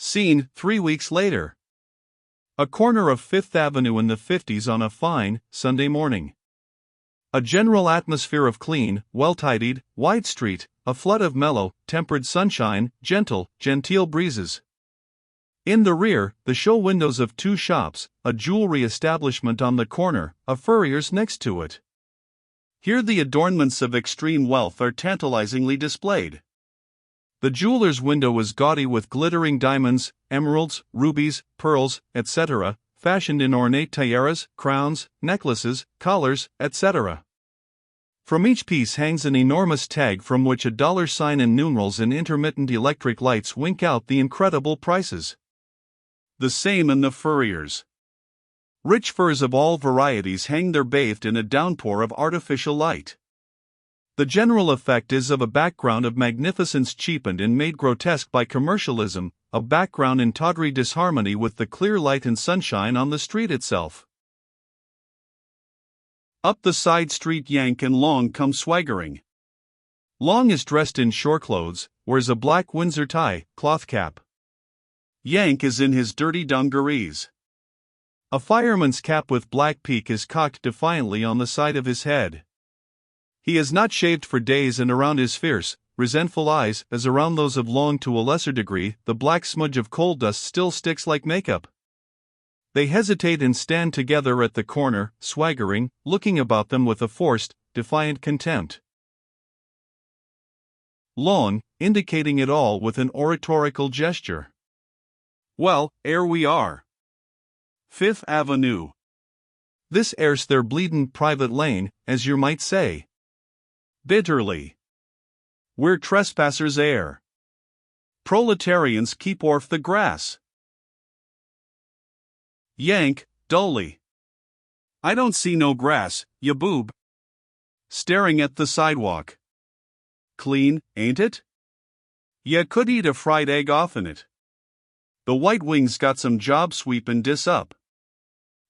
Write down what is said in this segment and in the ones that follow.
Scene 3 weeks later. A corner of Fifth Avenue in the 50s on a fine, Sunday morning. A general atmosphere of clean, well-tidied, wide street, a flood of mellow, tempered sunshine, genteel breezes. In the rear, the show windows of two shops, a jewelry establishment on the corner, a furrier's next to it. Here the adornments of extreme wealth are tantalizingly displayed. The jeweler's window is gaudy with glittering diamonds, emeralds, rubies, pearls, etc., fashioned in ornate tiaras, crowns, necklaces, collars, etc. From each piece hangs an enormous tag from which a dollar sign and numerals in intermittent electric lights wink out the incredible prices. The same in the furrier's. Rich furs of all varieties hang there bathed in a downpour of artificial light. The general effect is of a background of magnificence cheapened and made grotesque by commercialism, a background in tawdry disharmony with the clear light and sunshine on the street itself. Up the side street Yank and Long come swaggering. Long is dressed in shore clothes, wears a black Windsor tie, cloth cap. Yank is in his dirty dungarees. A fireman's cap with black peak is cocked defiantly on the side of his head. He has not shaved for days, and around his fierce, resentful eyes, as around those of Long to a lesser degree, the black smudge of coal dust still sticks like makeup. They hesitate and stand together at the corner, swaggering, looking about them with a forced, defiant contempt. Long, indicating it all with an oratorical gesture. Well, 'ere we are. Fifth Avenue. This air's their bleedin' private lane, as you might say. Bitterly. We're trespassers 'ere. Proletarians keep orf the grass. Yank, dully. I don't see no grass, ya boob. Staring at the sidewalk. Clean, ain't it? Ya could eat a fried egg off'n it. The White Wings got some job sweepin' dis up.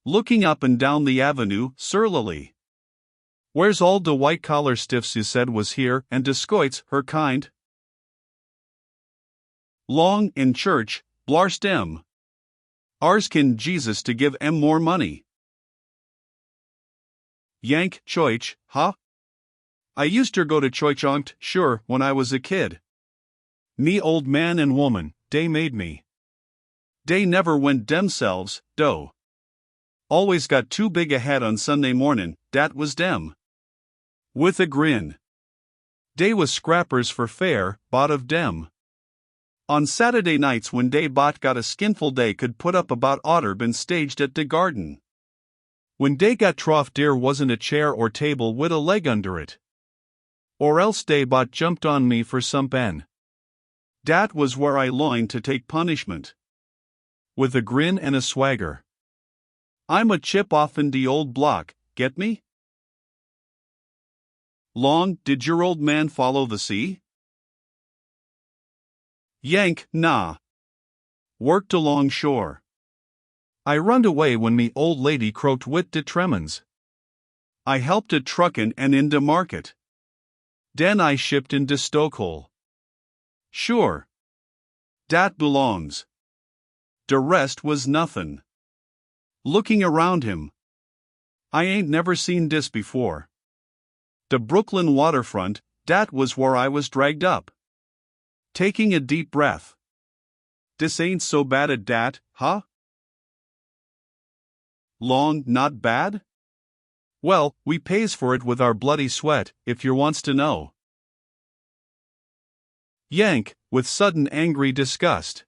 Looking up and down the avenue, surlily. Where's all de white-collar stiffs you said was here, and de scoits, her kind? Long, in church, blarst em. Arskin Jesus to give em more money. Yank, choich, huh? I used ter go to choich onct, sure, when I was a kid. Me old man and woman, dey made me. Dey never went demselves, dough. Always got too big a head on Sunday mornin', dat was dem. With a grin. Dey was scrappers for fare, bought of dem. On Saturday nights when dey bought got a skinful dey could put up about oughter been staged at de garden. When dey got trough dere wasn't a chair or table wid a leg under it. Or else dey bought jumped on me for some pen. Dat was where I loined to take punishment. With a grin and a swagger. I'm a chip off'n de old block, get me? Long, did your old man follow the sea? Yank, nah. Worked along shore. I runned away when me old lady croaked wit de tremens. I helped it truckin' and in de market. Den I shipped in de stokehole. Sure. Dat belongs. De rest was nothin'. Looking around him. I ain't never seen dis before. The Brooklyn waterfront, dat was where I was dragged up. Taking a deep breath. Dis ain't so bad at dat, huh? Long, not bad? Well, we pays for it with our bloody sweat, if yer wants to know. Yank, with sudden angry disgust.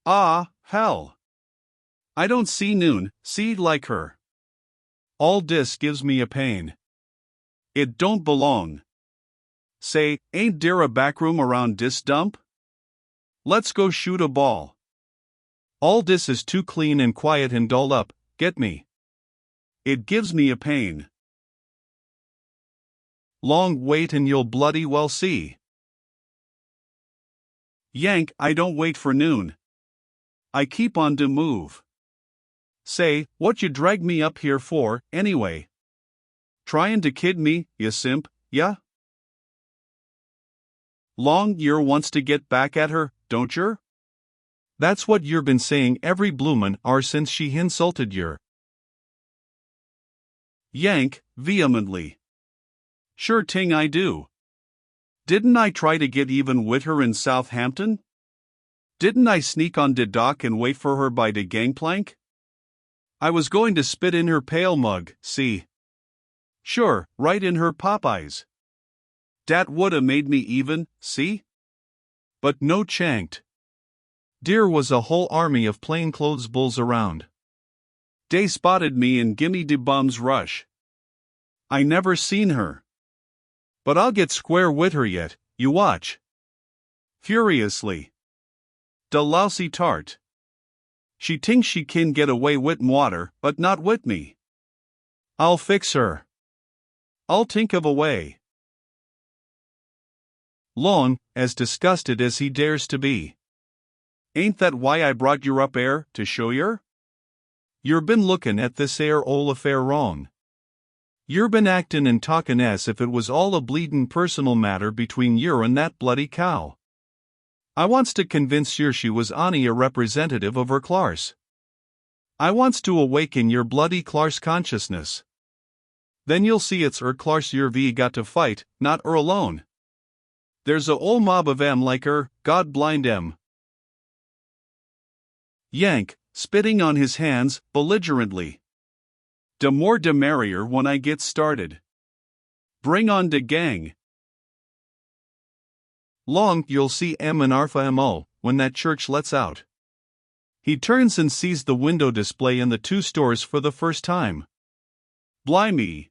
Ah, hell. I don't see noon, see like her. All dis gives me a pain. It don't belong. Say, ain't dere a backroom around dis dump? Let's go shoot a ball. All dis is too clean and quiet and dull up, get me? It gives me a pain. Long, wait and you'll bloody well see. Yank, I don't wait for noon. I keep on de move. Say, what you drag me up here for, anyway? Tryin' to kid me, ya simp, ya? Long, yer wants to get back at her, don't yer? That's what yer been saying every bloomin' hour since she insulted yer. Yank, vehemently. Sure ting I do. Didn't I try to get even with her in Southampton? Didn't I sneak on de dock and wait for her by de gangplank? I was going to spit in her pail mug, see? Sure, right in her Popeyes. Dat woulda made me even, see? But no chanked. There was a whole army of plainclothes bulls around. Dey spotted me and gimme de bums rush. I never seen her. But I'll get square with her yet, you watch. Furiously. De lousy tart. She thinks she can get away wit water, but not wit me. I'll fix her. I'll think of a way. Long, as disgusted as he dares to be. Ain't that why I brought yer up ere, to show yer? Yer been lookin' at this ere ol' affair wrong. Yer been actin' and talkin' as if it was all a bleedin' personal matter between yer and that bloody cow. I wants to convince yer she was ony a representative of her clars. I wants to awaken your bloody clars consciousness. Then you'll see it's her clars yer got to fight, not her alone. There's a whole mob of 'em like her, God blind 'em. Yank, spitting on his hands, belligerently. De more de merrier when I get started. Bring on de gang. Long, you'll see M and Arfa Mo, when that church lets out. He turns and sees the window display in the two stores for the first time. Blimey.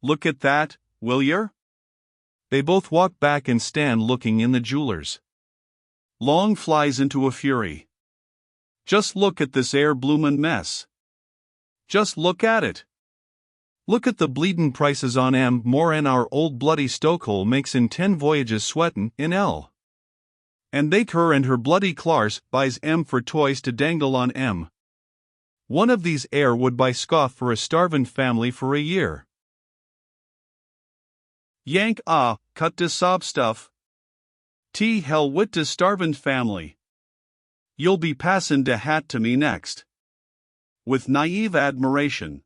Look at that, will yer? They both walk back and stand looking in the jewelers. Long flies into a fury. Just look at this air bloomin' mess. Just look at it. Look at the bleedin' prices on 'em more 'n our old bloody stokehole makes in 10 voyages sweatin' in L. And they her and her bloody clars buys 'em for toys to dangle on 'em. One of these air would buy scoff for a starvin' family for a year. Yank cut de sob stuff. T hell wit de starvin' family. You'll be passin' de hat to me next. With naive admiration.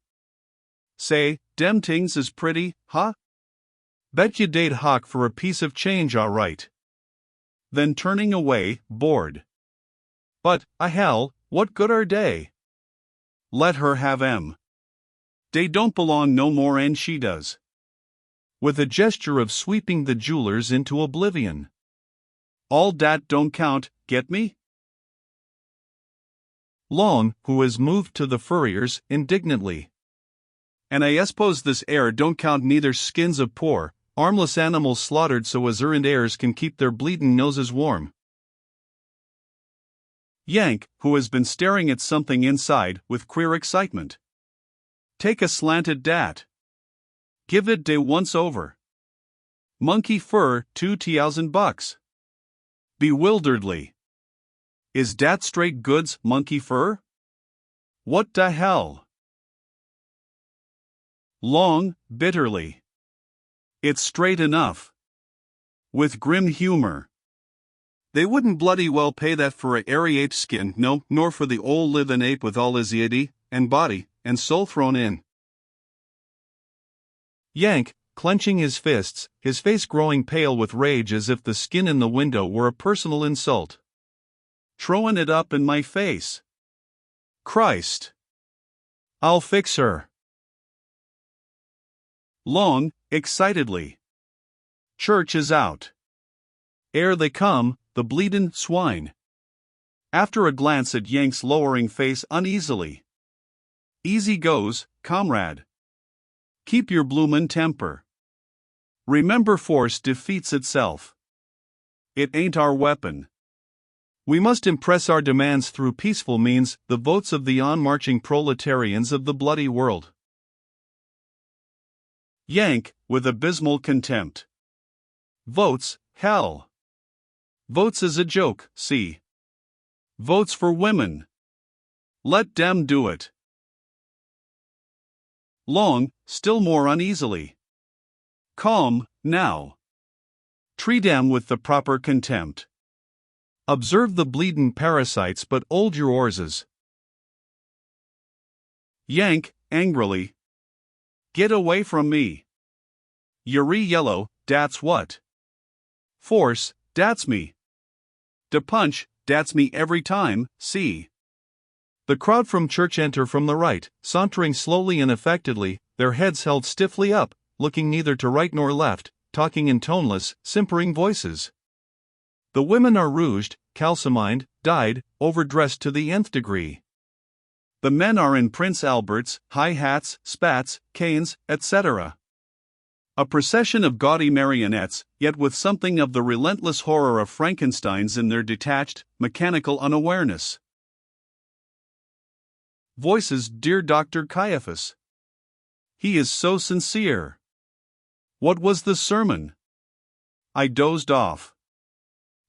Say, dem tings is pretty, huh? Bet you they'd hawk for a piece of change all right. Then turning away, bored. But, hell, what good are they? Let her have 'em. They don't belong no more 'n she does. With a gesture of sweeping the jewelers into oblivion. All dat don't count, get me? Long, who has moved to the furriers, indignantly. And I suppose this air don't count neither skins of poor, armless animals slaughtered so as errant heirs can keep their bleedin' noses warm. Yank, who has been staring at something inside with queer excitement. Take a slant at dat. Give it de once over. Monkey fur, $2,000. Bewilderedly. Is dat straight goods, monkey fur? What the hell? Long, bitterly. It's straight enough. With grim humor. They wouldn't bloody well pay that for a hairy ape skin, no, nor for the old livin' ape with all his yiddy, and body, and soul thrown in. Yank, clenching his fists, his face growing pale with rage as if the skin in the window were a personal insult. Throwin' it up in my face. Christ. I'll fix her. Long, excitedly. Church is out. Ere they come, the bleedin' swine. After a glance at Yank's lowering face uneasily. Easy goes, comrade. Keep your bloomin' temper. Remember force defeats itself. It ain't our weapon. We must impress our demands through peaceful means, the votes of the on-marching proletarians of the bloody world. Yank, with abysmal contempt. Votes, hell. Votes is a joke, see. Votes for women. Let dem do it. Long, still more uneasily. Calm, now. Treat dem with the proper contempt. Observe the bleedin' parasites but 'old your oarses. Yank, angrily. Get away from me. Yuri yellow, dat's what. Force, dat's me. De punch, dat's me every time, see. The crowd from church enter from the right, sauntering slowly and affectedly, their heads held stiffly up, looking neither to right nor left, talking in toneless, simpering voices. The women are rouged, calcimined, dyed, overdressed to the nth degree. The men are in Prince Alberts, high hats, spats, canes, etc. A procession of gaudy marionettes, yet with something of the relentless horror of Frankenstein's in their detached, mechanical unawareness. Voices: Dear Dr. Caiaphas. He is so sincere. What was the sermon? I dozed off.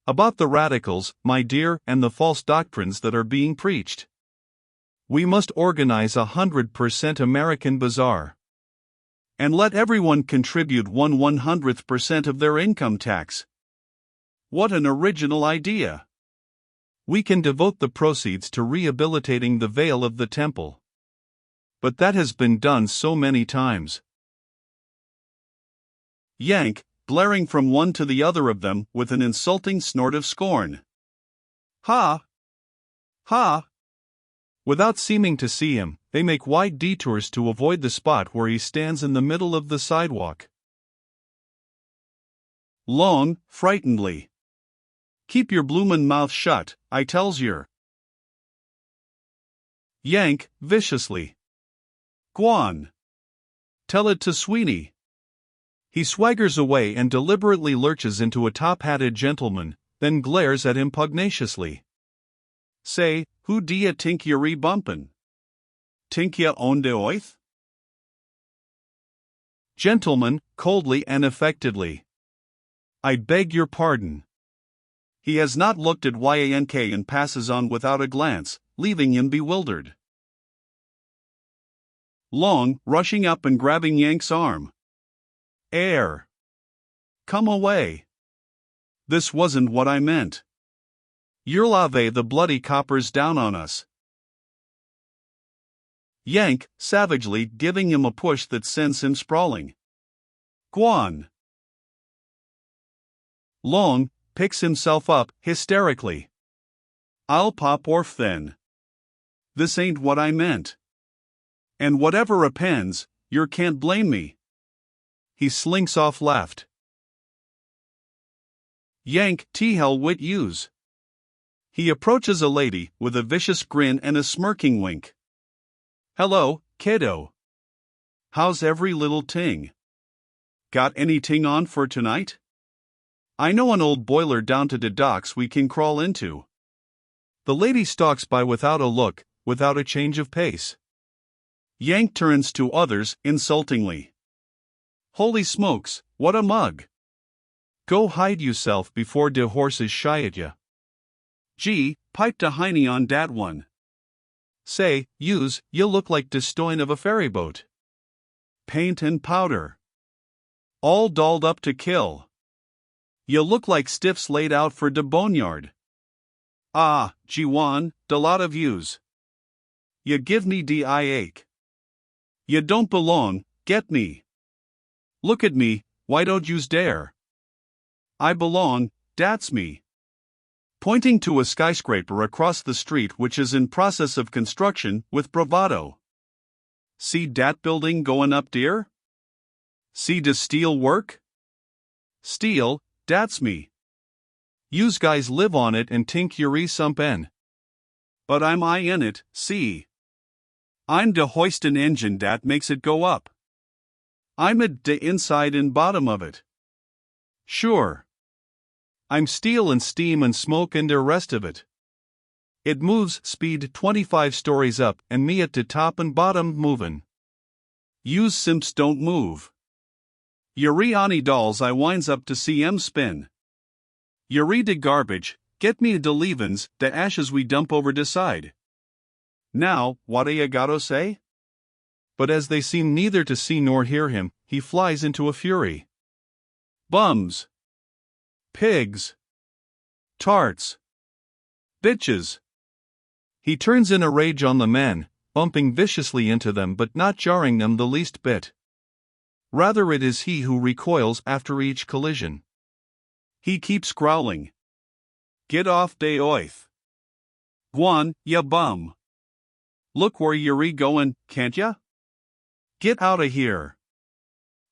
About the radicals, my dear, and the false doctrines that are being preached. We must organize 100% American Bazaar. And let everyone contribute 1/100th% of their income tax. What an original idea! We can devote the proceeds to rehabilitating the veil of the temple. But that has been done so many times. Yank, glaring from one to the other of them with an insulting snort of scorn. Ha! Ha! Without seeming to see him, they make wide detours to avoid the spot where he stands in the middle of the sidewalk. Long, frightenedly. Keep your bloomin' mouth shut, I tells yer. Yank, viciously. Gwan. Tell it to Sweeney. He swaggers away and deliberately lurches into a top-hatted gentleman, then glares at him pugnaciously. Say, who d'ya tink you're bumpin'? Tink ya on de oath? Gentleman, coldly and affectedly. I beg your pardon. He has not looked at Yank and passes on without a glance, leaving him bewildered. Long, rushing up and grabbing Yank's arm. Air. Come away. This wasn't what I meant. You'll lave the bloody coppers down on us. Yank, savagely giving him a push that sends him sprawling. Gwan. Long picks himself up, hysterically. I'll pop orf then. This ain't what I meant. And whatever appends, yer can't blame me. He slinks off left. Yank t-hell wit use. He approaches a lady with a vicious grin and a smirking wink. Hello, kiddo. How's every little ting? Got any ting on for tonight? I know an old boiler down to de docks we can crawl into. The lady stalks by without a look, without a change of pace. Yank turns to others insultingly. Holy smokes, what a mug! Go hide yourself before de horses shy at ya. Gee, pipe de hiney on dat one. Say, you look like de stoin of a ferry boat. Paint and powder. All dolled up to kill. You look like stiffs laid out for de boneyard. Ah, G1, de lot of yous. You give me de eye ache. You don't belong, get me. Look at me, why don't yous dare? I belong, dat's me. Pointing to a skyscraper across the street which is in process of construction with bravado. See dat building goin' up dear? See de steel work? Steel, dat's me. Yous guys live on it and tink you're somep'n. But I'm I in it, see. I'm de hoistin' engine dat makes it go up. I'm at de inside and bottom of it. Sure. I'm steel and steam and smoke and the rest of it. It moves speed 25 stories up and me at the top and bottom movin'. Yous simps don't move. Yuri ani dolls I winds up to see 'em spin. Yuri de garbage, get me de leavin's, de ashes we dump over de side. Now, what ya gotta say? But as they seem neither to see nor hear him, he flies into a fury. Bums. Pigs. Tarts. Bitches! He turns in a rage on the men, bumping viciously into them but not jarring them the least bit. Rather, it is he who recoils after each collision. He keeps growling. Get off de oith. Gwan, ya bum. Look where you're goin', can't ya? Get outta here.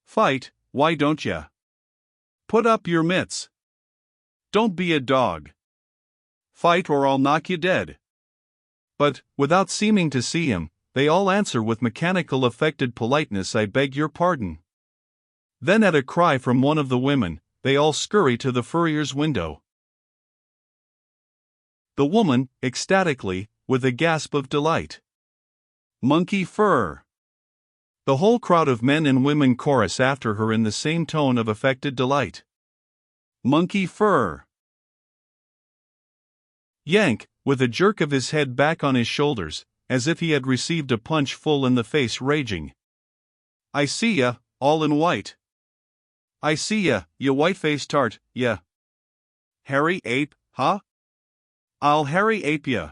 Fight, why don't ya? Put up your mitts. Don't be a dog. Fight or I'll knock you dead. But, without seeming to see him, they all answer with mechanical affected politeness, I beg your pardon. Then at a cry from one of the women, they all scurry to the furrier's window. The woman, ecstatically, with a gasp of delight. Monkey fur. The whole crowd of men and women chorus after her in the same tone of affected delight. Monkey fur. Yank, with a jerk of his head back on his shoulders, as if he had received a punch full in the face, raging. I see ya, all in white. I see ya, ya white-faced tart, ya. Hairy Ape, huh? I'll Hairy Ape ya.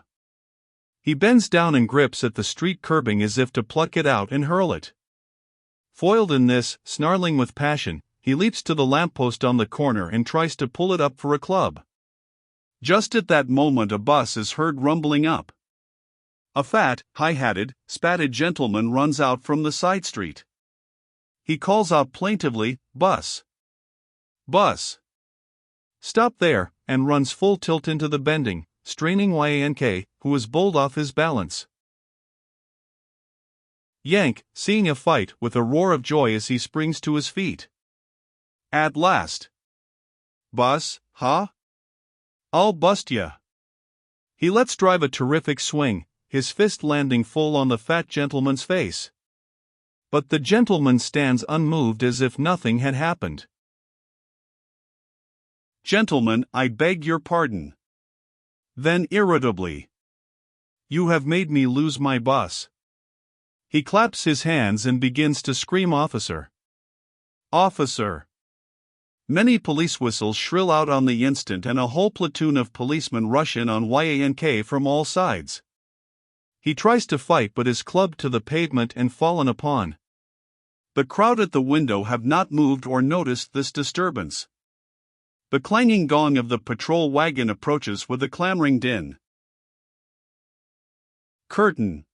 He bends down and grips at the street curbing as if to pluck it out and hurl it. Foiled in this, snarling with passion, he leaps to the lamppost on the corner and tries to pull it up for a club. Just at that moment a bus is heard rumbling up. A fat, high-hatted, spatted gentleman runs out from the side street. He calls out plaintively, "Bus! Bus! Stop there," and runs full tilt into the bending, straining Yank, who is bowled off his balance. Yank, seeing a fight, with a roar of joy as he springs to his feet. At last! Bus, huh? I'll bust ya! He lets drive a terrific swing, his fist landing full on the fat gentleman's face. But the gentleman stands unmoved as if nothing had happened. Gentlemen, I beg your pardon. Then irritably. You have made me lose my bus. He claps his hands and begins to scream, "Officer! Officer!" Many police whistles shrill out on the instant and a whole platoon of policemen rush in on Yank from all sides. He tries to fight but is clubbed to the pavement and fallen upon. The crowd at the window have not moved or noticed this disturbance. The clanging gong of the patrol wagon approaches with a clamoring din. Curtain.